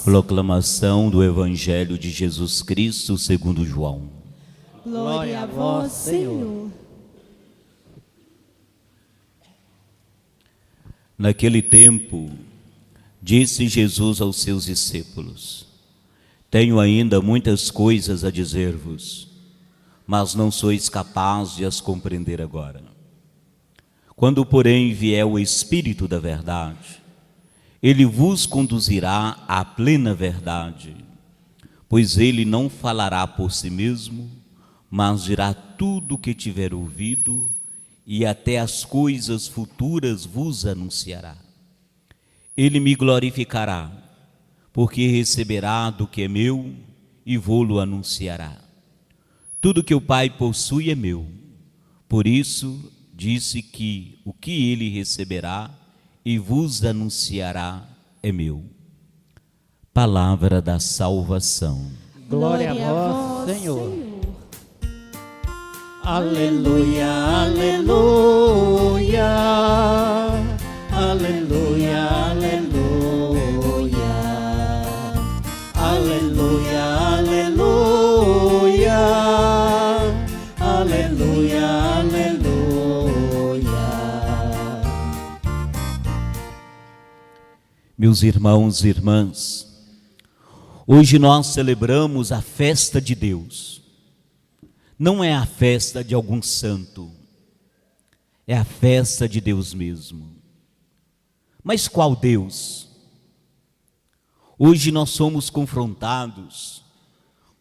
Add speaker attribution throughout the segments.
Speaker 1: Proclamação do Evangelho de Jesus Cristo segundo João.
Speaker 2: Glória a vós, Senhor.
Speaker 1: Naquele tempo, disse Jesus aos seus discípulos: Tenho ainda muitas coisas a dizer-vos, mas não sois capazes de as compreender agora. Quando, porém, vier o Espírito da verdade, ele vos conduzirá à plena verdade, pois ele não falará por si mesmo, mas dirá tudo o que tiver ouvido, e até as coisas futuras vos anunciará. Ele me glorificará, porque receberá do que é meu e vô-lo anunciará. Tudo que o Pai possui é meu, por isso disse que o que ele receberá e vos anunciará é meu. Palavra da salvação.
Speaker 2: Glória a vós, Senhor. Aleluia, aleluia, aleluia, aleluia, aleluia, aleluia, aleluia, aleluia.
Speaker 1: Meus irmãos e irmãs, hoje nós celebramos a festa de Deus. Não é a festa de algum santo, é a festa de Deus mesmo. Mas qual Deus? Hoje nós somos confrontados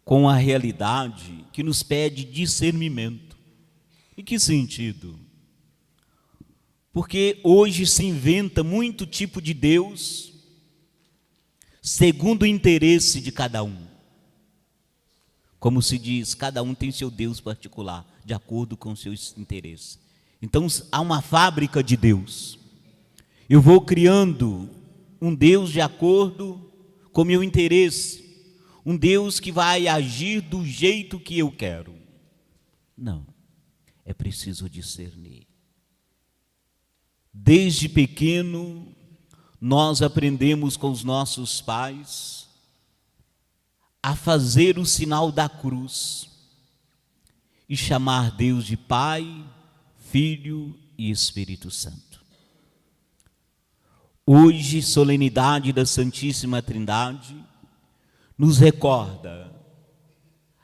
Speaker 1: com a realidade que nos pede discernimento. Em que sentido? Porque hoje se inventa muito tipo de Deus segundo o interesse de cada um. Como se diz, cada um tem seu Deus particular, de acordo com seus interesses. Então há uma fábrica de Deus. Eu vou criando um Deus de acordo com meu interesse, um Deus que vai agir do jeito que eu quero. Não, é preciso discernir. Desde pequeno, nós aprendemos com os nossos pais a fazer o sinal da cruz e chamar Deus de Pai, Filho e Espírito Santo. Hoje, solenidade da Santíssima Trindade nos recorda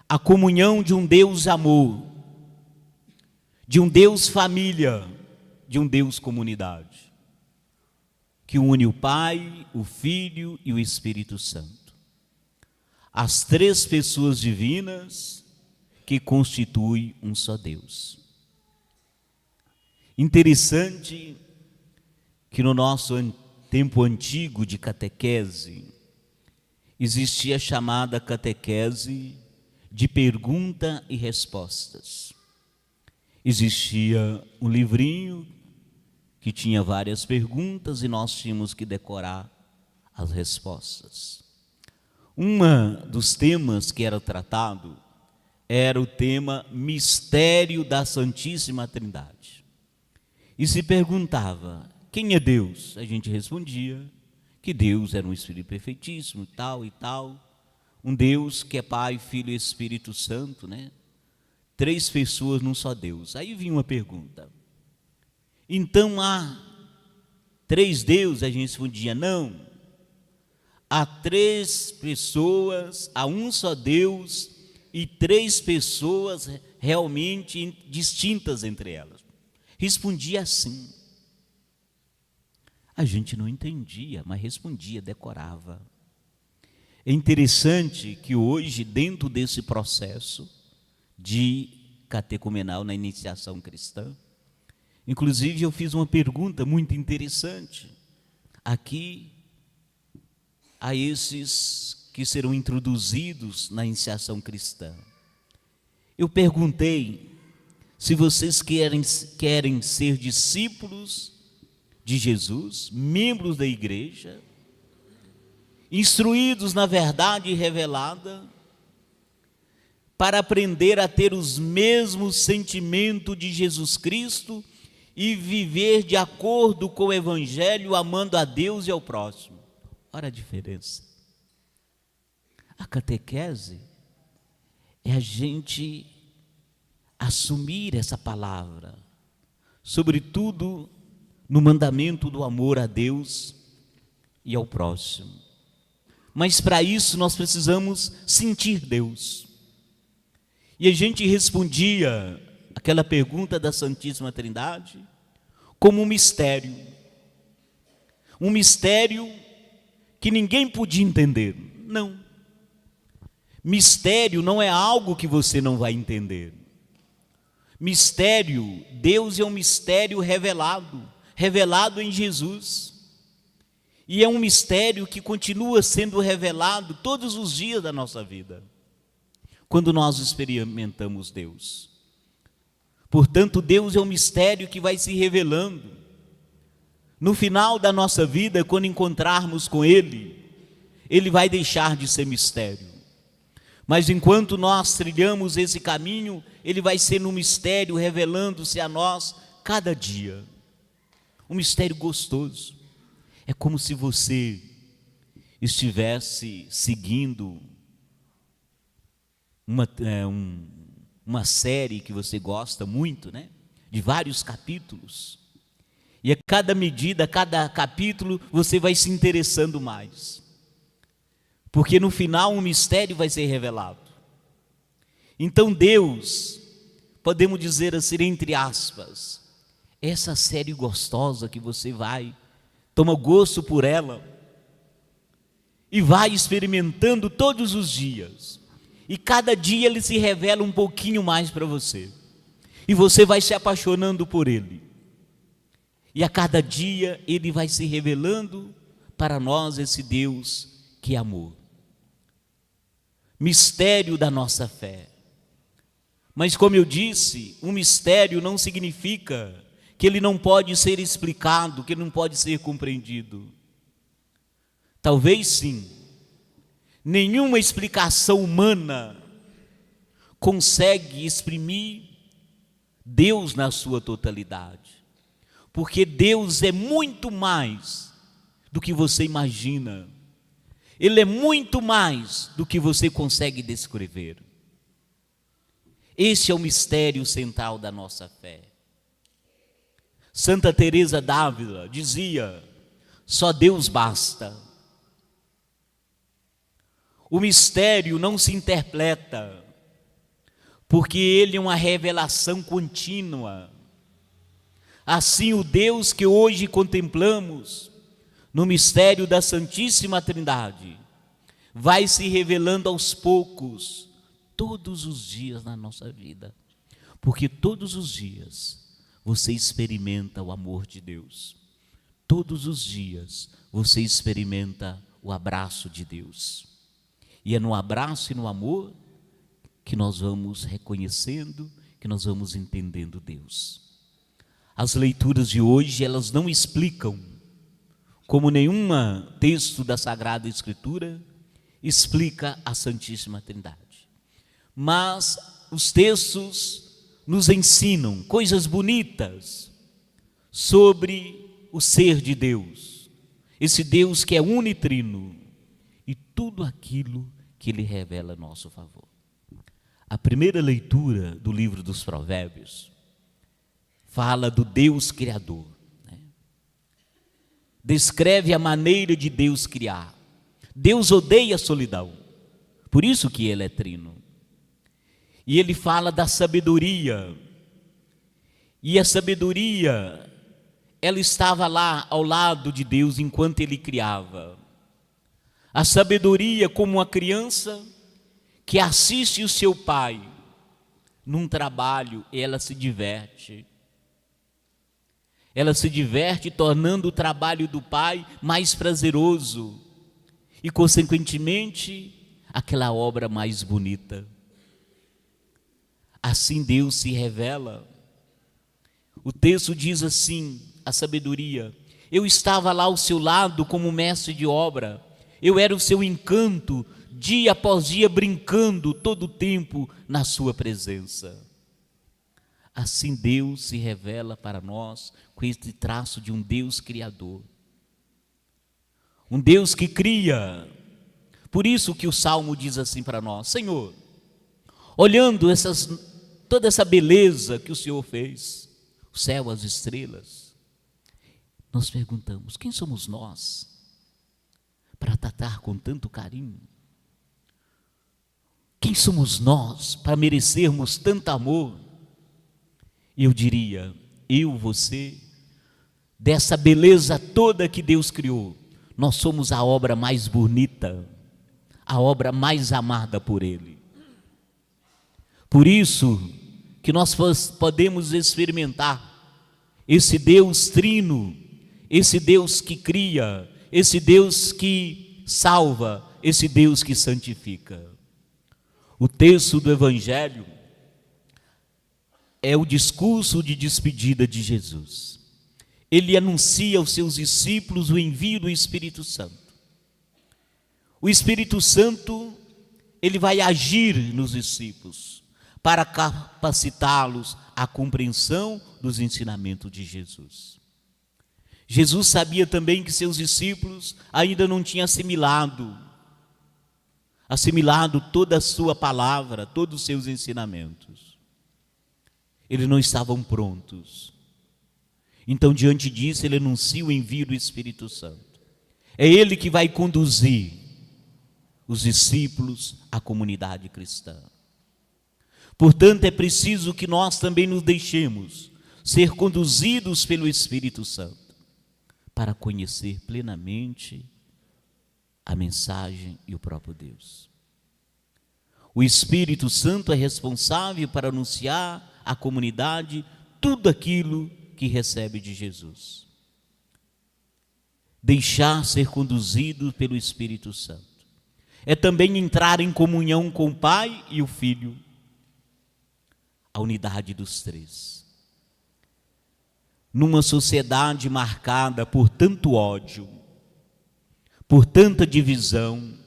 Speaker 1: a comunhão de um Deus amor, de um Deus família, de um Deus comunidade, que une o Pai, o Filho e o Espírito Santo. As três pessoas divinas que constituem um só Deus. Interessante que no nosso tempo antigo de catequese, existia a chamada catequese de pergunta e respostas. Existia um livrinho que tinha várias perguntas e nós tínhamos que decorar as respostas. Dos temas que era tratado era o tema Mistério da Santíssima Trindade. E se perguntava, quem é Deus? A gente respondia que Deus era um Espírito perfeitíssimo, e tal. Um Deus que é Pai, Filho e Espírito Santo, né? Três pessoas num só Deus. Aí vinha uma pergunta. Então há três deuses? A gente respondia, não. Há três pessoas, há um só Deus e três pessoas realmente distintas entre elas. Respondia assim. A gente não entendia, mas respondia, decorava. É interessante que hoje, dentro desse processo de catecumenal na iniciação cristã, inclusive eu fiz uma pergunta muito interessante aqui a esses que serão introduzidos na iniciação cristã. Eu perguntei se vocês querem ser discípulos de Jesus, membros da igreja, instruídos na verdade revelada, para aprender a ter os mesmos sentimentos de Jesus Cristo e viver de acordo com o Evangelho, amando a Deus e ao próximo. Olha a diferença. A catequese é a gente assumir essa palavra, sobretudo no mandamento do amor a Deus e ao próximo. Mas para isso nós precisamos sentir Deus. E a gente respondia aquela pergunta da Santíssima Trindade como um mistério. Um mistério que ninguém podia entender. Não. Mistério não é algo que você não vai entender. Mistério, Deus é um mistério revelado em Jesus. E é um mistério que continua sendo revelado todos os dias da nossa vida, quando nós experimentamos Deus. Portanto, Deus é um mistério que vai se revelando. No final da nossa vida, quando encontrarmos com Ele, Ele vai deixar de ser mistério. Mas enquanto nós trilhamos esse caminho, Ele vai ser um mistério revelando-se a nós cada dia. Um mistério gostoso. É como se você estivesse seguindo uma série que você gosta muito, né? De vários capítulos. E a cada medida, a cada capítulo, você vai se interessando mais. Porque no final um mistério vai ser revelado. Então Deus, podemos dizer assim, entre aspas, essa série gostosa que você toma gosto por ela e vai experimentando todos os dias. E cada dia Ele se revela um pouquinho mais para você. E você vai se apaixonando por Ele. E a cada dia Ele vai se revelando para nós esse Deus que é amor. Mistério da nossa fé. Mas como eu disse, um mistério não significa que ele não pode ser explicado, que ele não pode ser compreendido. Talvez sim. Nenhuma explicação humana consegue exprimir Deus na sua totalidade. Porque Deus é muito mais do que você imagina. Ele é muito mais do que você consegue descrever. Esse é o mistério central da nossa fé. Santa Teresa d'Ávila dizia: só Deus basta. O mistério não se interpreta, porque ele é uma revelação contínua. Assim, o Deus que hoje contemplamos no mistério da Santíssima Trindade vai se revelando aos poucos, todos os dias na nossa vida, porque todos os dias você experimenta o amor de Deus. Todos os dias você experimenta o abraço de Deus. E é no abraço e no amor que nós vamos reconhecendo, que nós vamos entendendo Deus. As leituras de hoje, elas não explicam, como nenhum texto da Sagrada Escritura explica a Santíssima Trindade. Mas os textos nos ensinam coisas bonitas sobre o ser de Deus, esse Deus que é unitrino, e tudo aquilo que Ele revela a nosso favor. A primeira leitura do livro dos Provérbios fala do Deus Criador, né? Descreve a maneira de Deus criar. Deus odeia a solidão, por isso que Ele é trino. E ele fala da sabedoria, e a sabedoria, ela estava lá ao lado de Deus enquanto Ele criava. A sabedoria como uma criança que assiste o seu pai num trabalho, ela se diverte. Ela se diverte tornando o trabalho do pai mais prazeroso e, consequentemente, aquela obra mais bonita. Assim Deus se revela. O texto diz assim, a sabedoria: eu estava lá ao seu lado como mestre de obra, eu era o seu encanto, dia após dia brincando todo o tempo na sua presença. Assim Deus se revela para nós com este traço de um Deus criador. Um Deus que cria, Por isso que o Salmo diz assim para nós: Senhor, olhando toda essa beleza que o Senhor fez, o céu, as estrelas, nós perguntamos: quem somos nós para tratar com tanto carinho? Quem somos nós para merecermos tanto amor? Eu diria, você, dessa beleza toda que Deus criou, nós somos a obra mais bonita, a obra mais amada por Ele. Por isso que nós podemos experimentar esse Deus trino, esse Deus que cria, esse Deus que salva, esse Deus que santifica. O texto do Evangelho é o discurso de despedida de Jesus. Ele anuncia aos seus discípulos o envio do Espírito Santo. O Espírito Santo, ele vai agir nos discípulos para capacitá-los à compreensão dos ensinamentos de Jesus. Jesus sabia também que seus discípulos ainda não tinham assimilado toda a sua palavra, todos os seus ensinamentos. Eles não estavam prontos. Então, diante disso, ele anuncia o envio do Espírito Santo. É ele que vai conduzir os discípulos à comunidade cristã. Portanto, é preciso que nós também nos deixemos ser conduzidos pelo Espírito Santo para conhecer plenamente a mensagem e o próprio Deus. O Espírito Santo é responsável para anunciar à comunidade tudo aquilo que recebe de Jesus. Deixar ser conduzido pelo Espírito Santo é também entrar em comunhão com o Pai e o Filho, a unidade dos três. Numa sociedade marcada por tanto ódio, por tanta divisão,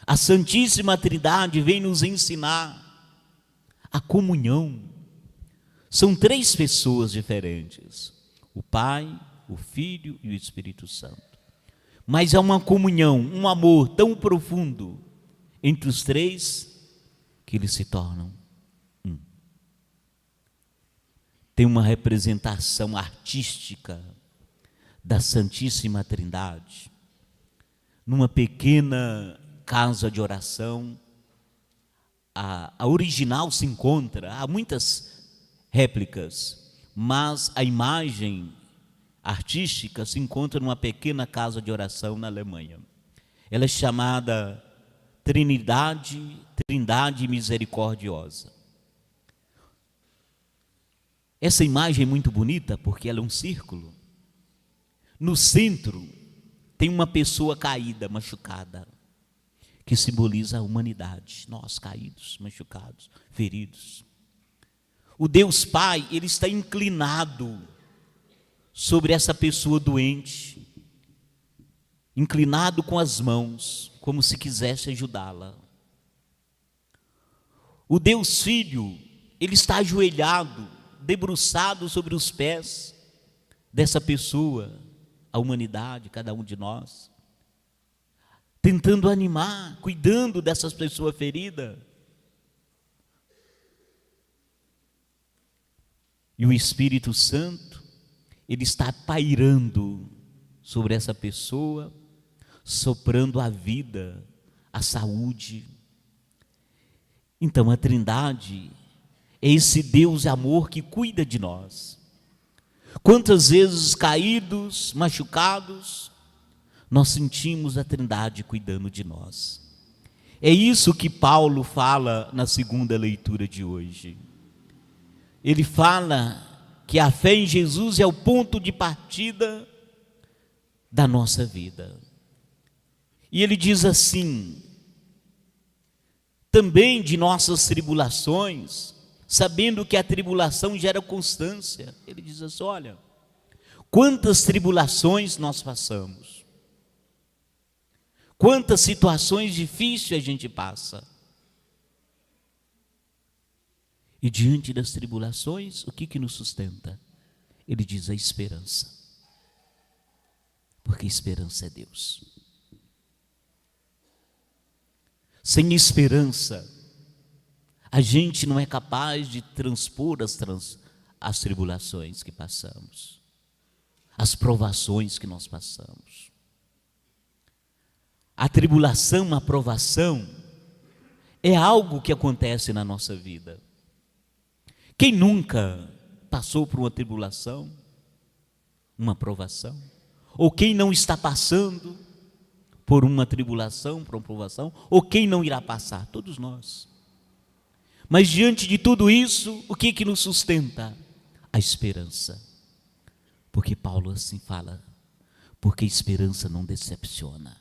Speaker 1: a Santíssima Trindade vem nos ensinar a comunhão. São três pessoas diferentes: o Pai, o Filho e o Espírito Santo. Mas há uma comunhão, um amor tão profundo entre os três que eles se tornam um. Tem uma representação artística da Santíssima Trindade numa pequena casa de oração. A original se encontra, há muitas réplicas, mas a imagem artística se encontra numa pequena casa de oração na Alemanha. Ela é chamada Trindade Misericordiosa. Essa imagem é muito bonita porque ela é um círculo. No centro tem uma pessoa caída, machucada, que simboliza a humanidade, nós caídos, machucados, feridos. O Deus Pai, ele está inclinado sobre essa pessoa doente, inclinado com as mãos, como se quisesse ajudá-la. O Deus Filho, ele está ajoelhado, debruçado sobre os pés dessa pessoa, a humanidade, cada um de nós, tentando animar, cuidando dessas pessoas feridas. E o Espírito Santo, ele está pairando sobre essa pessoa, soprando a vida, a saúde. Então a Trindade é esse Deus de amor que cuida de nós. Quantas vezes caídos, machucados, nós sentimos a Trindade cuidando de nós. É isso que Paulo fala na segunda leitura de hoje. Ele fala que a fé em Jesus é o ponto de partida da nossa vida. E ele diz assim: também de nossas tribulações, sabendo que a tribulação gera constância. Ele diz assim: olha, quantas tribulações nós passamos, quantas situações difíceis a gente passa. E diante das tribulações, o que nos sustenta? Ele diz: a esperança. Porque a esperança é Deus. Sem esperança, a gente não é capaz de transpor as tribulações que passamos, as provações que nós passamos. A tribulação, a provação, é algo que acontece na nossa vida. Quem nunca passou por uma tribulação, uma provação? Ou quem não está passando por uma tribulação, por uma provação? Ou quem não irá passar? Todos nós. Mas diante de tudo isso, o que nos sustenta? A esperança. Porque Paulo assim fala, porque a esperança não decepciona.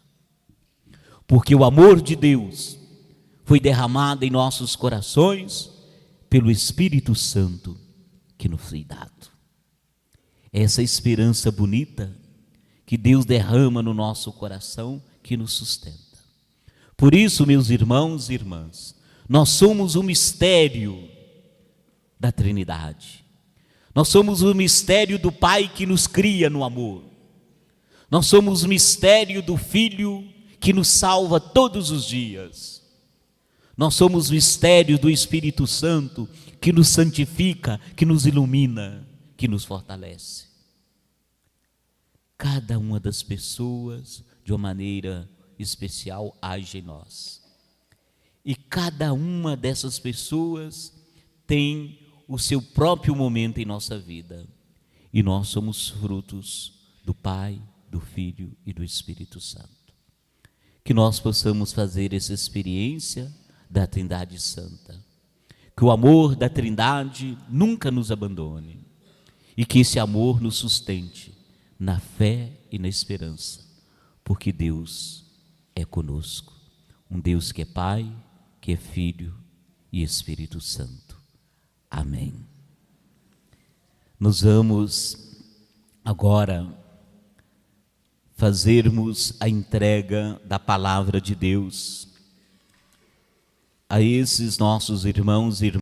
Speaker 1: Porque o amor de Deus foi derramado em nossos corações pelo Espírito Santo que nos foi dado. Essa esperança bonita que Deus derrama no nosso coração que nos sustenta. Por isso, meus irmãos e irmãs, nós somos o mistério da Trindade. Nós somos o mistério do Pai que nos cria no amor. Nós somos o mistério do Filho que nos salva todos os dias. Nós somos o mistério do Espírito Santo que nos santifica, que nos ilumina, que nos fortalece. Cada uma das pessoas, de uma maneira especial, age em nós. E cada uma dessas pessoas tem o seu próprio momento em nossa vida. E nós somos frutos do Pai, do Filho e do Espírito Santo. Que nós possamos fazer essa experiência da Trindade Santa. Que o amor da Trindade nunca nos abandone. E que esse amor nos sustente na fé e na esperança. Porque Deus é conosco. Um Deus que é Pai, que é Filho e Espírito Santo. Amém. Nós vamos agora fazermos a entrega da palavra de Deus a esses nossos irmãos e irmãs